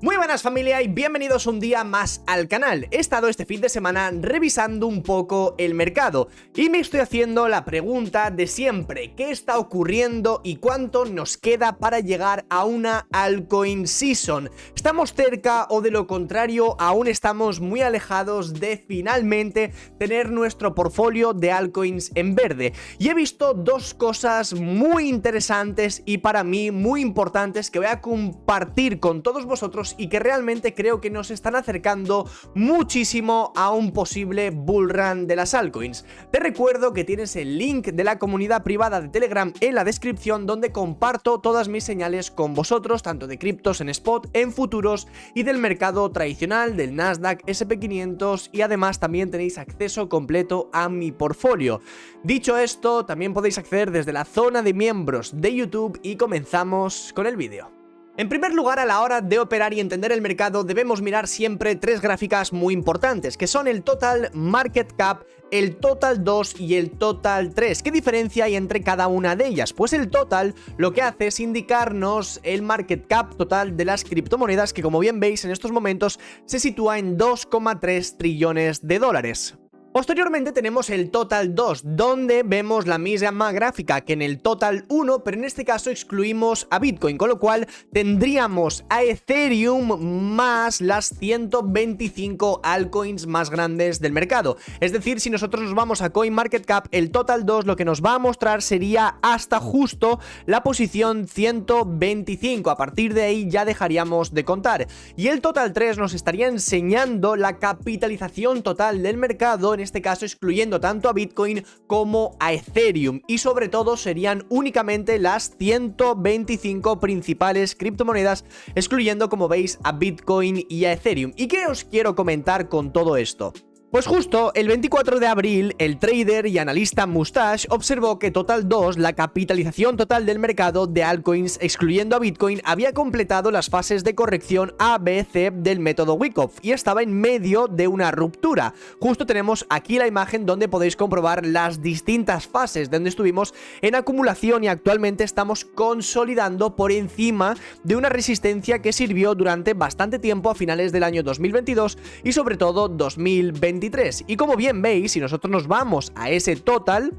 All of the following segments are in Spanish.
Muy buenas familia y bienvenidos un día más al canal. He estado este fin de semana revisando un poco el mercado y me estoy haciendo la pregunta de siempre: ¿qué está ocurriendo y cuánto nos queda para llegar a una altcoin season? ¿Estamos cerca o de lo contrario aún estamos muy alejados de finalmente tener nuestro portfolio de altcoins en verde? Y he visto dos cosas muy interesantes y para mí muy importantes que voy a compartir con todos vosotros y que realmente creo que nos están acercando muchísimo a un posible bull run de las altcoins. Te recuerdo que tienes el link de la comunidad privada de Telegram en la descripción, donde comparto todas mis señales con vosotros, tanto de criptos en spot, en futuros y del mercado tradicional, del Nasdaq, SP500, y además también tenéis acceso completo a mi portfolio. Dicho esto, también podéis acceder desde la zona de miembros de YouTube y comenzamos con el vídeo. En primer lugar, a la hora de operar y entender el mercado, debemos mirar siempre tres gráficas muy importantes, que son el Total Market Cap, el Total 2 y el Total 3. ¿Qué diferencia hay entre cada una de ellas? Pues el Total lo que hace es indicarnos el market cap total de las criptomonedas, que como bien veis en estos momentos se sitúa en 2,3 trillones de dólares. Posteriormente tenemos el Total 2, donde vemos la misma gráfica que en el Total 1, pero en este caso excluimos a Bitcoin, con lo cual tendríamos a Ethereum más las 125 altcoins más grandes del mercado. Es decir, si nosotros nos vamos a CoinMarketCap, el Total 2 lo que nos va a mostrar sería hasta justo la posición 125. A partir de ahí ya dejaríamos de contar. Y el Total 3 nos estaría enseñando la capitalización total del mercado, en este caso excluyendo tanto a Bitcoin como a Ethereum, y sobre todo serían únicamente las 125 principales criptomonedas, excluyendo, como veis, a Bitcoin y a Ethereum. ¿Y qué os quiero comentar con todo esto? Pues justo el 24 de abril, el trader y analista Mustache observó que Total 2, la capitalización total del mercado de altcoins excluyendo a Bitcoin, había completado las fases de corrección A, B, C del método Wyckoff y estaba en medio de una ruptura. Justo tenemos aquí la imagen donde podéis comprobar las distintas fases donde estuvimos en acumulación y actualmente estamos consolidando por encima de una resistencia que sirvió durante bastante tiempo a finales del año 2022 y sobre todo 2023. Y como bien veis, si nosotros nos vamos a ese total,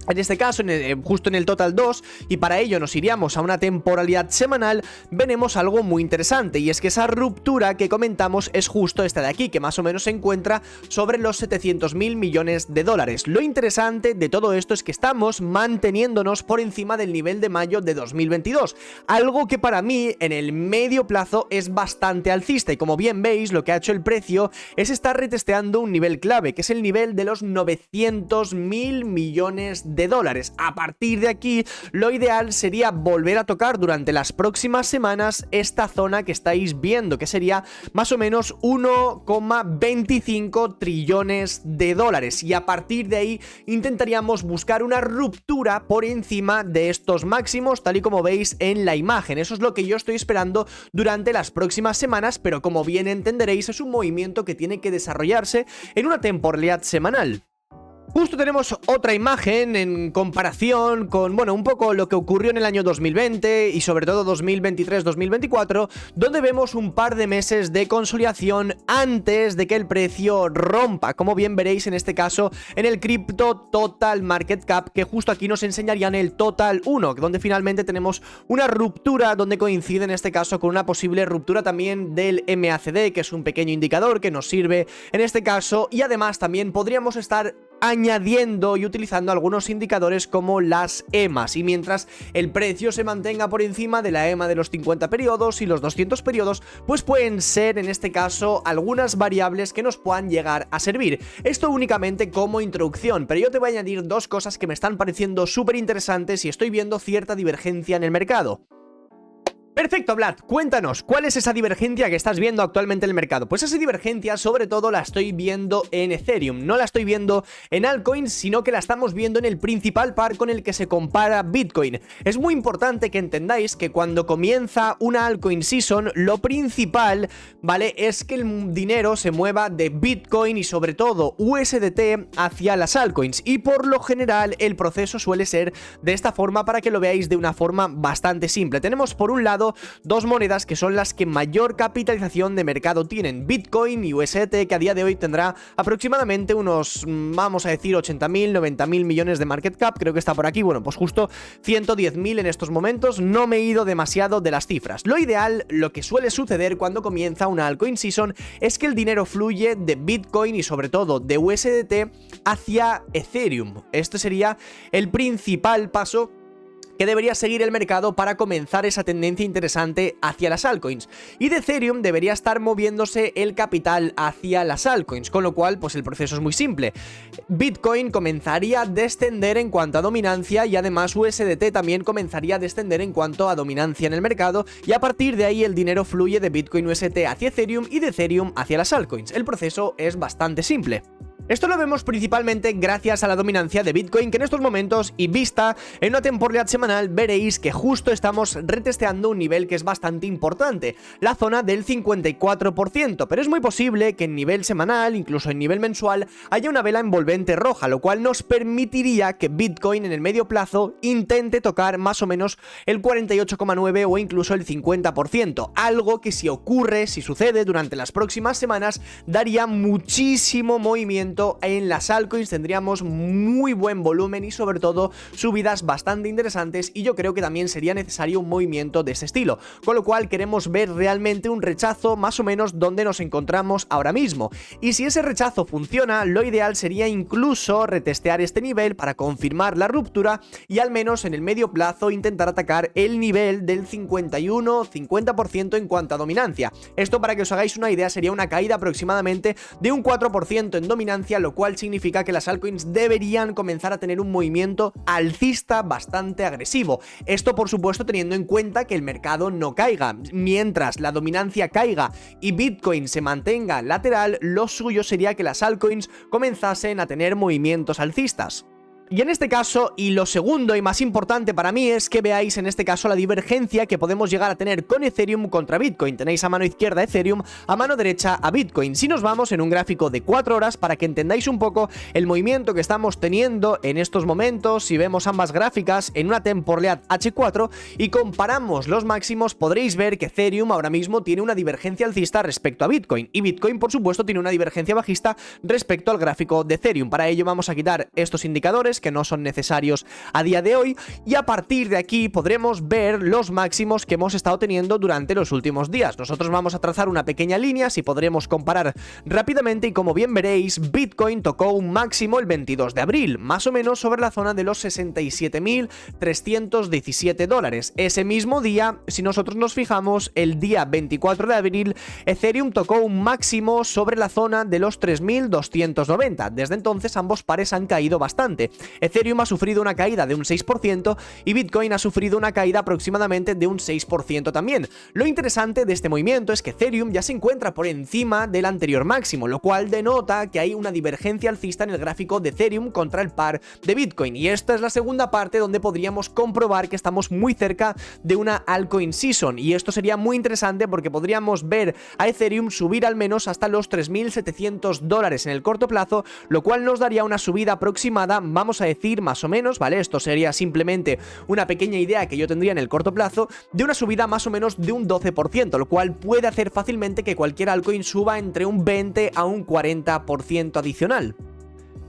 en este caso justo en el Total 2, y para ello nos iríamos a una temporalidad semanal, veremos algo muy interesante, y es que esa ruptura que comentamos es justo esta de aquí, que más o menos se encuentra sobre los 700.000 millones de dólares. Lo interesante de todo esto es que estamos manteniéndonos por encima del nivel de mayo de 2022, algo que para mí en el medio plazo es bastante alcista, y como bien veis lo que ha hecho el precio es estar retesteando un nivel clave, que es el nivel de los 900.000 millones de dólares. A partir de aquí, lo ideal sería volver a tocar durante las próximas semanas esta zona que estáis viendo, que sería más o menos 1,25 trillones de dólares, y a partir de ahí intentaríamos buscar una ruptura por encima de estos máximos, tal y como veis en la imagen. Eso es lo que yo estoy esperando durante las próximas semanas, pero como bien entenderéis es un movimiento que tiene que desarrollarse en una temporalidad semanal. Justo tenemos otra imagen en comparación con, bueno, un poco lo que ocurrió en el año 2020 y sobre todo 2023-2024, donde vemos un par de meses de consolidación antes de que el precio rompa, como bien veréis en este caso en el Crypto Total Market Cap, que justo aquí nos enseñarían el Total 1, donde finalmente tenemos una ruptura donde coincide en este caso con una posible ruptura también del MACD, que es un pequeño indicador que nos sirve en este caso, y además también podríamos estar añadiendo y utilizando algunos indicadores como las EMAs, y mientras el precio se mantenga por encima de la EMA de los 50 periodos y los 200 periodos, pues pueden ser en este caso algunas variables que nos puedan llegar a servir. Esto únicamente como introducción, pero yo te voy a añadir dos cosas que me están pareciendo súper interesantes y estoy viendo cierta divergencia en el mercado. Perfecto, Vlad, cuéntanos, ¿cuál es esa divergencia que estás viendo actualmente en el mercado? Pues esa divergencia sobre todo la estoy viendo en Ethereum, no la estoy viendo en altcoins, sino que la estamos viendo en el principal par con el que se compara Bitcoin. Es muy importante que entendáis que cuando comienza una altcoin season, lo principal, ¿vale?, es que el dinero se mueva de Bitcoin y sobre todo USDT hacia las altcoins, y por lo general el proceso suele ser de esta forma para que lo veáis de una forma bastante simple. Tenemos por un lado lado dos monedas que son las que mayor capitalización de mercado tienen, Bitcoin y USDT, que a día de hoy tendrá aproximadamente unos, vamos a decir, 80.000, 90.000 millones de market cap, creo que está por aquí, bueno, pues justo 110.000 en estos momentos. No me he ido demasiado de las cifras. Lo ideal, lo que suele suceder cuando comienza una altcoin season, es que el dinero fluye de Bitcoin y sobre todo de USDT hacia Ethereum. Este sería el principal paso que debería seguir el mercado para comenzar esa tendencia interesante hacia las altcoins, y de Ethereum debería estar moviéndose el capital hacia las altcoins, con lo cual pues el proceso es muy simple. Bitcoin comenzaría a descender en cuanto a dominancia y además USDT también comenzaría a descender en cuanto a dominancia en el mercado, y a partir de ahí el dinero fluye de Bitcoin USDT hacia Ethereum y de Ethereum hacia las altcoins. El proceso es bastante simple. Esto lo vemos principalmente gracias a la dominancia de Bitcoin, que en estos momentos, y vista en una temporalidad semanal, veréis que justo estamos retesteando un nivel que es bastante importante, la zona del 54%, pero es muy posible que en nivel semanal, incluso en nivel mensual, haya una vela envolvente roja, lo cual nos permitiría que Bitcoin en el medio plazo intente tocar más o menos el 48,9 o incluso el 50%, algo que si ocurre, si sucede durante las próximas semanas, daría muchísimo movimiento en las altcoins, tendríamos muy buen volumen y sobre todo subidas bastante interesantes, y yo creo que también sería necesario un movimiento de ese estilo, con lo cual queremos ver realmente un rechazo más o menos donde nos encontramos ahora mismo, y si ese rechazo funciona, lo ideal sería incluso retestear este nivel para confirmar la ruptura y al menos en el medio plazo intentar atacar el nivel del 51-50% en cuanto a dominancia. Esto, para que os hagáis una idea, sería una caída aproximadamente de un 4% en dominancia, lo cual significa que las altcoins deberían comenzar a tener un movimiento alcista bastante agresivo. Esto, por supuesto, teniendo en cuenta que el mercado no caiga. Mientras la dominancia caiga y Bitcoin se mantenga lateral, lo suyo sería que las altcoins comenzasen a tener movimientos alcistas. Y en este caso, y lo segundo y más importante para mí, es que veáis en este caso la divergencia que podemos llegar a tener con Ethereum contra Bitcoin. Tenéis a mano izquierda Ethereum, a mano derecha a Bitcoin. Si nos vamos en un gráfico de 4 horas para que entendáis un poco el movimiento que estamos teniendo en estos momentos, si vemos ambas gráficas en una temporalidad H4 y comparamos los máximos, podréis ver que Ethereum ahora mismo tiene una divergencia alcista respecto a Bitcoin, y Bitcoin, por supuesto, tiene una divergencia bajista respecto al gráfico de Ethereum. Para ello vamos a quitar estos indicadores que no son necesarios a día de hoy, y a partir de aquí podremos ver los máximos que hemos estado teniendo durante los últimos días. Nosotros vamos a trazar una pequeña línea, si podremos comparar rápidamente, y como bien veréis, Bitcoin tocó un máximo el 22 de abril, más o menos sobre la zona de los 67.317 dólares. Ese mismo día, si nosotros nos fijamos, el día 24 de abril, Ethereum tocó un máximo sobre la zona de los 3.290. Desde entonces ambos pares han caído bastante. Ethereum ha sufrido una caída de un 6% y Bitcoin ha sufrido una caída aproximadamente de un 6% también. Lo interesante de este movimiento es que Ethereum ya se encuentra por encima del anterior máximo, lo cual denota que hay una divergencia alcista en el gráfico de Ethereum contra el par de Bitcoin, y esta es la segunda parte donde podríamos comprobar que estamos muy cerca de una altcoin season, y esto sería muy interesante porque podríamos ver a Ethereum subir al menos hasta los 3.700 dólares en el corto plazo, lo cual nos daría una subida aproximada, vamos a decir más o menos, ¿vale? Esto sería simplemente una pequeña idea que yo tendría en el corto plazo, de una subida más o menos de un 12%, lo cual puede hacer fácilmente que cualquier altcoin suba entre un 20 a un 40% adicional.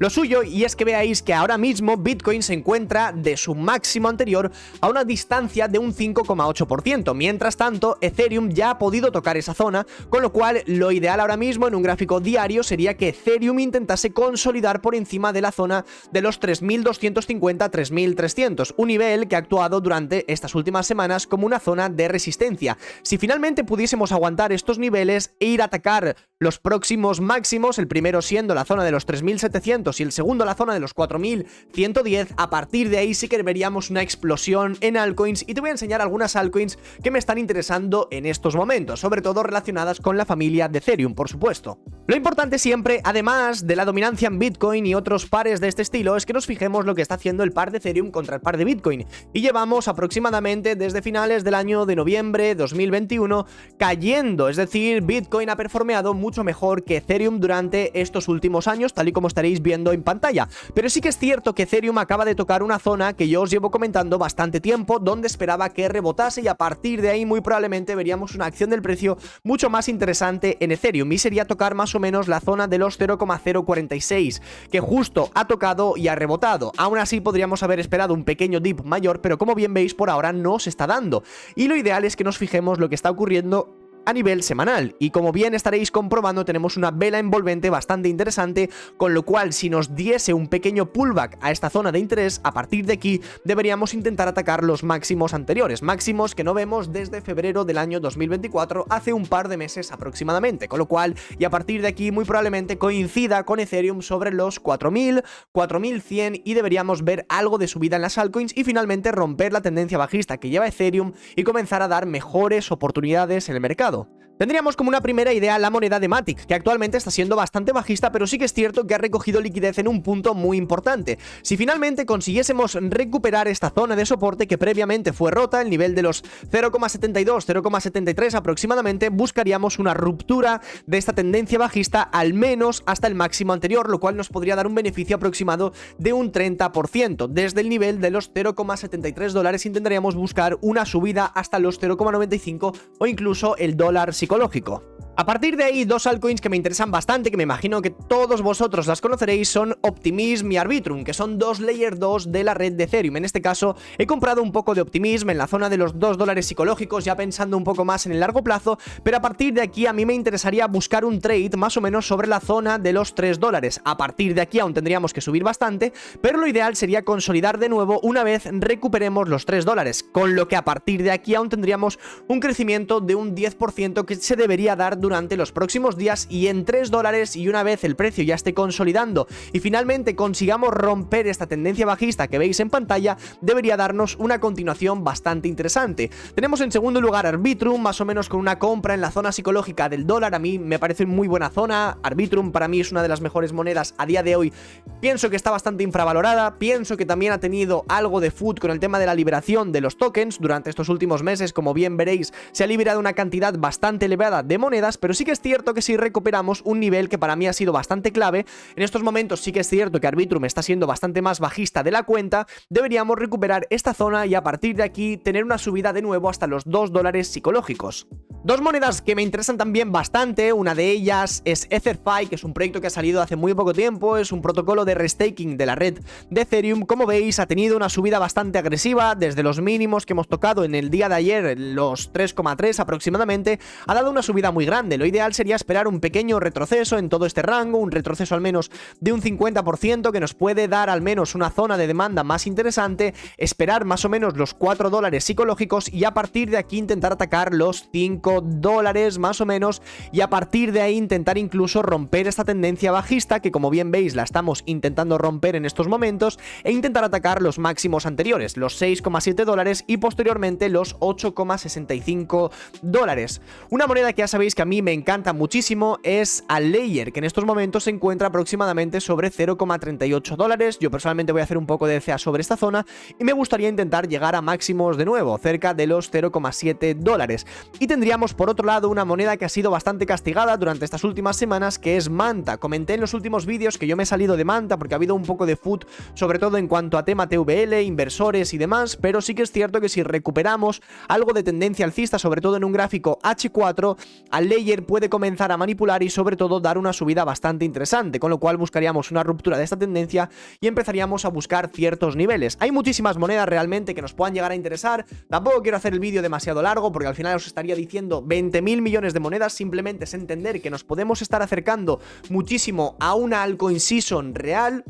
Lo suyo, y es que veáis que ahora mismo Bitcoin se encuentra de su máximo anterior a una distancia de un 5,8%, mientras tanto Ethereum ya ha podido tocar esa zona, con lo cual lo ideal ahora mismo en un gráfico diario sería que Ethereum intentase consolidar por encima de la zona de los 3.250-3.300, un nivel que ha actuado durante estas últimas semanas como una zona de resistencia. Si finalmente pudiésemos aguantar estos niveles e ir a atacar los próximos máximos, el primero siendo la zona de los 3.700 y el segundo la zona de los 4.110, a partir de ahí sí que veríamos una explosión en altcoins, y te voy a enseñar algunas altcoins que me están interesando en estos momentos, sobre todo relacionadas con la familia de Ethereum, por supuesto. Lo importante siempre, además de la dominancia en Bitcoin y otros pares de este estilo, es que nos fijemos lo que está haciendo el par de Ethereum contra el par de Bitcoin. Y llevamos aproximadamente desde finales del año de noviembre 2021 cayendo, es decir, Bitcoin ha performeado mucho mejor que Ethereum durante estos últimos años, tal y como estaréis viendo en pantalla. Pero sí que es cierto que Ethereum acaba de tocar una zona que yo os llevo comentando bastante tiempo, donde esperaba que rebotase, y a partir de ahí muy probablemente veríamos una acción del precio mucho más interesante en Ethereum, y sería tocar más o menos la zona de los 0,046, que justo ha tocado y ha rebotado. Aún así podríamos haber esperado un pequeño dip mayor, pero como bien veis por ahora no se está dando, y lo ideal es que nos fijemos lo que está ocurriendo a nivel semanal, y como bien estaréis comprobando tenemos una vela envolvente bastante interesante, con lo cual si nos diese un pequeño pullback a esta zona de interés, a partir de aquí deberíamos intentar atacar los máximos anteriores, máximos que no vemos desde febrero del año 2024, hace un par de meses aproximadamente, con lo cual y a partir de aquí muy probablemente coincida con Ethereum sobre los 4000, 4100, y deberíamos ver algo de subida en las altcoins y finalmente romper la tendencia bajista que lleva Ethereum y comenzar a dar mejores oportunidades en el mercado. Tendríamos como una primera idea la moneda de Matic, que actualmente está siendo bastante bajista, pero sí que es cierto que ha recogido liquidez en un punto muy importante. Si finalmente consiguiésemos recuperar esta zona de soporte que previamente fue rota, el nivel de los 0,72, 0,73 aproximadamente, buscaríamos una ruptura de esta tendencia bajista al menos hasta el máximo anterior, lo cual nos podría dar un beneficio aproximado de un 30%. Desde el nivel de los 0,73 dólares intentaríamos buscar una subida hasta los 0,95 o incluso el dólar psicológico. A partir de ahí, dos altcoins que me interesan bastante, que me imagino que todos vosotros las conoceréis, son Optimism y Arbitrum, que son dos Layer 2 de la red de Ethereum. En este caso, he comprado un poco de Optimism en la zona de los 2 dólares psicológicos, ya pensando un poco más en el largo plazo, pero a partir de aquí a mí me interesaría buscar un trade más o menos sobre la zona de los 3 dólares. A partir de aquí aún tendríamos que subir bastante, pero lo ideal sería consolidar de nuevo una vez recuperemos los 3 dólares, con lo que a partir de aquí aún tendríamos un crecimiento de un 10% que se debería dar durante los próximos días, y en 3 dólares, y una vez el precio ya esté consolidando y finalmente consigamos romper esta tendencia bajista que veis en pantalla, debería darnos una continuación bastante interesante. Tenemos en segundo lugar Arbitrum, más o menos con una compra en la zona psicológica del dólar. A mí me parece muy buena zona. Arbitrum para mí es una de las mejores monedas a día de hoy. Pienso que está bastante infravalorada, pienso que también ha tenido algo de food con el tema de la liberación de los tokens durante estos últimos meses. Como bien veréis, se ha liberado una cantidad bastante elevada de monedas, pero sí que es cierto que si recuperamos un nivel que para mí ha sido bastante clave, en estos momentos sí que es cierto que Arbitrum está siendo bastante más bajista de la cuenta, deberíamos recuperar esta zona y a partir de aquí tener una subida de nuevo hasta los 2 dólares psicológicos. Dos monedas que me interesan también bastante, una de ellas es EtherFi, que es un proyecto que ha salido hace muy poco tiempo, es un protocolo de restaking de la red de Ethereum. Como veis, ha tenido una subida bastante agresiva, desde los mínimos que hemos tocado en el día de ayer, los 3,3 aproximadamente, ha dado una subida muy grande. Lo ideal sería esperar un pequeño retroceso en todo este rango, un retroceso al menos de un 50% que nos puede dar al menos una zona de demanda más interesante, esperar más o menos los 4 dólares psicológicos y a partir de aquí intentar atacar los 5 dólares más o menos, y a partir de ahí intentar incluso romper esta tendencia bajista que, como bien veis, la estamos intentando romper en estos momentos, e intentar atacar los máximos anteriores, los 6,7 dólares y posteriormente los 8,65 dólares. Una moneda que ya sabéis que a mí me encanta muchísimo es Layer, que en estos momentos se encuentra aproximadamente sobre 0,38 dólares. Yo personalmente voy a hacer un poco de DCA sobre esta zona y me gustaría intentar llegar a máximos de nuevo, cerca de los 0,7 dólares. Y tendríamos por otro lado una moneda que ha sido bastante castigada durante estas últimas semanas, que es Manta. Comenté en los últimos vídeos que yo me he salido de Manta porque ha habido un poco de food, sobre todo en cuanto a tema TVL, inversores y demás, pero sí que es cierto que si recuperamos algo de tendencia alcista, sobre todo en un gráfico H4, Layer puede comenzar a manipular y sobre todo dar una subida bastante interesante, con lo cual buscaríamos una ruptura de esta tendencia y empezaríamos a buscar ciertos niveles. Hay muchísimas monedas realmente que nos puedan llegar a interesar, tampoco quiero hacer el vídeo demasiado largo porque al final os estaría diciendo 20.000 millones de monedas. Simplemente es entender que nos podemos estar acercando muchísimo a una altcoin season real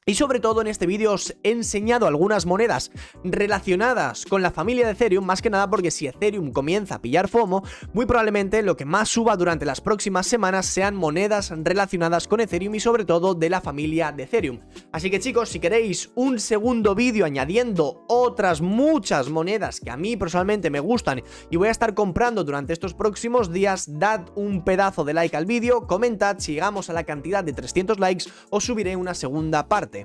Y sobre todo en este vídeo os he enseñado algunas monedas relacionadas con la familia de Ethereum, más que nada porque si Ethereum comienza a pillar FOMO, muy probablemente lo que más suba durante las próximas semanas sean monedas relacionadas con Ethereum y sobre todo de la familia de Ethereum. Así que chicos, si queréis un segundo vídeo añadiendo otras muchas monedas que a mí personalmente me gustan y voy a estar comprando durante estos próximos días, dad un pedazo de like al vídeo, comentad, si llegamos a la cantidad de 300 likes os subiré una segunda parte.